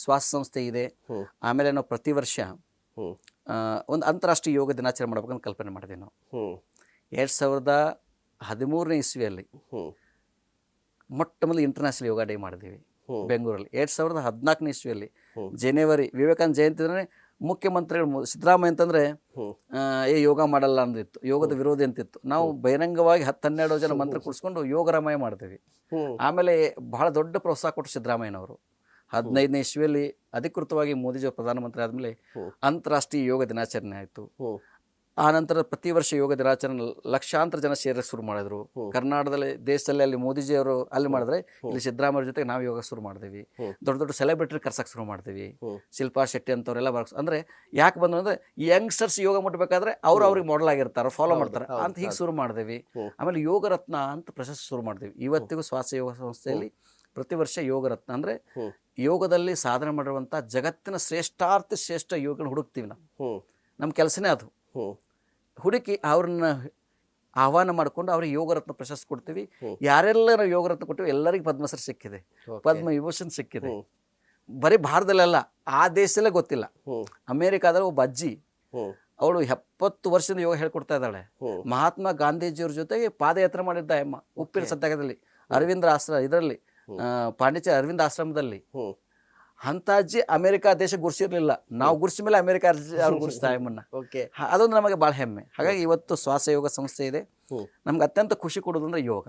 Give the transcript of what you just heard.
ಶ್ವಾಸ ಸಂಸ್ಥೆ ಇದೆ. ಆಮೇಲೆ ನಾವು ಪ್ರತಿ ವರ್ಷ ಒಂದು ಅಂತಾರಾಷ್ಟ್ರೀಯ ಯೋಗ ದಿನಾಚರಣೆ ಮಾಡ್ಬೇಕಂತ ಕಲ್ಪನೆ ಮಾಡಿದ್ವಿ ನಾವು. 2013ನೇ ಇಸ್ವಿಯಲ್ಲಿ ಮೊಟ್ಟ ಮೊದಲು ಇಂಟರ್ನ್ಯಾಷನಲ್ ಯೋಗ ಡೇ ಮಾಡಿದ್ದೀವಿ ಬೆಂಗಳೂರಲ್ಲಿ. 2014ನೇ ಇಸ್ವಿಯಲ್ಲಿ ಜನವರಿ ವಿವೇಕಾನಂದ ಜಯಂತಿ ಅಂದರೆ ಮುಖ್ಯಮಂತ್ರಿಗಳು ಸಿದ್ದರಾಮಯ್ಯ ಅಂತಂದರೆ ಯೋಗ ಮಾಡಲ್ಲ ಅಂದಿತ್ತು, ಯೋಗದ ವಿರೋಧಿ ಅಂತಿತ್ತು. ನಾವು ಬಹಿರಂಗವಾಗಿ 10-12 ಜನ ಮಂತ್ರ ಕೂಡಿಸ್ಕೊಂಡು ಯೋಗರಾಮಯ ಮಾಡ್ತೀವಿ. ಆಮೇಲೆ ಬಹಳ ದೊಡ್ಡ ಪ್ರೋತ್ಸಾಹ ಕೊಟ್ಟು ಸಿದ್ದರಾಮಯ್ಯನವರು 15ನೇ ಇಸ್ವಿಯಲ್ಲಿ ಅಧಿಕೃತವಾಗಿ ಮೋದಿಜಿಯವರು ಪ್ರಧಾನಮಂತ್ರಿ ಆದಮೇಲೆ ಅಂತಾರಾಷ್ಟ್ರೀಯ ಯೋಗ ದಿನಾಚರಣೆ ಆಯಿತು. ಆ ನಂತರ ಪ್ರತಿ ವರ್ಷ ಯೋಗ ದಿನಾಚರಣೆ ಲಕ್ಷಾಂತರ ಜನ ಸೇರಕ್ಕೆ ಶುರು ಮಾಡಿದ್ರು. ಕರ್ನಾಟಕದಲ್ಲಿ ದೇಶದಲ್ಲಿ ಅಲ್ಲಿ ಮೋದಿಜಿಯವರು ಅಲ್ಲಿ ಮಾಡಿದ್ರೆ, ಇಲ್ಲಿ ಸಿದ್ದರಾಮಯ್ಯ ಜೊತೆಗೆ ನಾವು ಯೋಗ ಶುರು ಮಾಡಿದ್ವಿ. ದೊಡ್ಡ ದೊಡ್ಡ ಸೆಲೆಬ್ರಿಟಿ ಕರ್ಸಕ್ಕೆ ಶುರು ಮಾಡ್ತೀವಿ. ಶಿಲ್ಪಾ ಶೆಟ್ಟಿ ಅಂತವರೆಲ್ಲ ಅಂದರೆ ಯಾಕೆ ಬಂದ್ರು ಅಂದರೆ ಯಂಗ್ಸ್ಟರ್ಸ್ ಯೋಗ ಮುಟ್ಟಬೇಕಾದ್ರೆ ಅವ್ರಿಗೆ ಮಾಡೆಲ್ ಆಗಿರ್ತಾರೆ, ಫಾಲೋ ಮಾಡ್ತಾರೆ ಅಂತ ಹೀಗೆ ಶುರು ಮಾಡಿದ್ವಿ. ಆಮೇಲೆ ಯೋಗ ರತ್ನ ಅಂತ ಪ್ರಶಸ್ತಿ ಶುರು ಮಾಡಿದ್ವಿ. ಇವತ್ತಿಗೂ ಶ್ವಾಸ ಯೋಗ ಸಂಸ್ಥೆಯಲ್ಲಿ ಪ್ರತಿ ವರ್ಷ ಯೋಗ ರತ್ನ ಅಂದರೆ ಯೋಗದಲ್ಲಿ ಸಾಧನೆ ಮಾಡಿರುವಂಥ ಜಗತ್ತಿನ ಶ್ರೇಷ್ಠ ಯೋಗನ ಹುಡುಕ್ತೀವಿ ನಾವು. ನಮ್ಮ ಕೆಲಸನೇ ಅದು. ಹುಡುಕಿ ಅವ್ರನ್ನ ಆಹ್ವಾನ ಮಾಡಿಕೊಂಡು ಅವ್ರಿಗೆ ಯೋಗರತ್ನ ಪ್ರಶಸ್ತಿ ಕೊಡ್ತೀವಿ. ಯಾರೆಲ್ಲ ನಾವು ಯೋಗರತ್ನ ಕೊಡ್ತೀವಿ ಎಲ್ಲರಿಗೂ ಪದ್ಮಶ್ರೀ ಸಿಕ್ಕಿದೆ, ಪದ್ಮ ವಿಭೂಷಣ್ ಸಿಕ್ಕಿದೆ. ಬರೀ ಭಾರತದಲ್ಲೆಲ್ಲ, ಆ ದೇಶದಲ್ಲೇ ಗೊತ್ತಿಲ್ಲ. ಅಮೇರಿಕಾದಲ್ಲಿ ಒಬ್ಬ ಅಜ್ಜಿ, ಅವಳು 70 ವರ್ಷದಿಂದ ಯೋಗ ಹೇಳ್ಕೊಡ್ತಾ ಇದ್ದಾಳೆ. ಮಹಾತ್ಮ ಗಾಂಧೀಜಿಯವ್ರ ಜೊತೆಗೆ ಪಾದಯಾತ್ರೆ ಮಾಡಿದ್ದ ಅಮ್ಮ ಉಪ್ಪಿನ ಸತ್ಯಾಗ್ರಹದಲ್ಲಿ, ಇದರಲ್ಲಿ ಪಾಂಡಿಚೇರಿ ಅರವಿಂದ ಆಶ್ರಮದಲ್ಲಿ. ಅಂತ ಅಜ್ಜಿ ಅಮೆರಿಕ ದೇಶ ಗುರ್ಸಿರ್ಲಿಲ್ಲ, ನಾವು ಗುರ್ಸಿದ ಮೇಲೆ ಅಮೆರಿಕ ಅವ್ರು ಗುರ್ಸ್ತಾ ಅಮ್ಮನ್ನ. ಅದೊಂದು ನಮಗೆ ಭಾಳ ಹೆಮ್ಮೆ. ಹಾಗಾಗಿ ಇವತ್ತು ಶ್ವಾಸ ಯೋಗ ಸಂಸ್ಥೆ ಇದೆ. ನಮ್ಗೆ ಅತ್ಯಂತ ಖುಷಿ ಕೊಡೋದು ಅಂದ್ರೆ ಯೋಗ.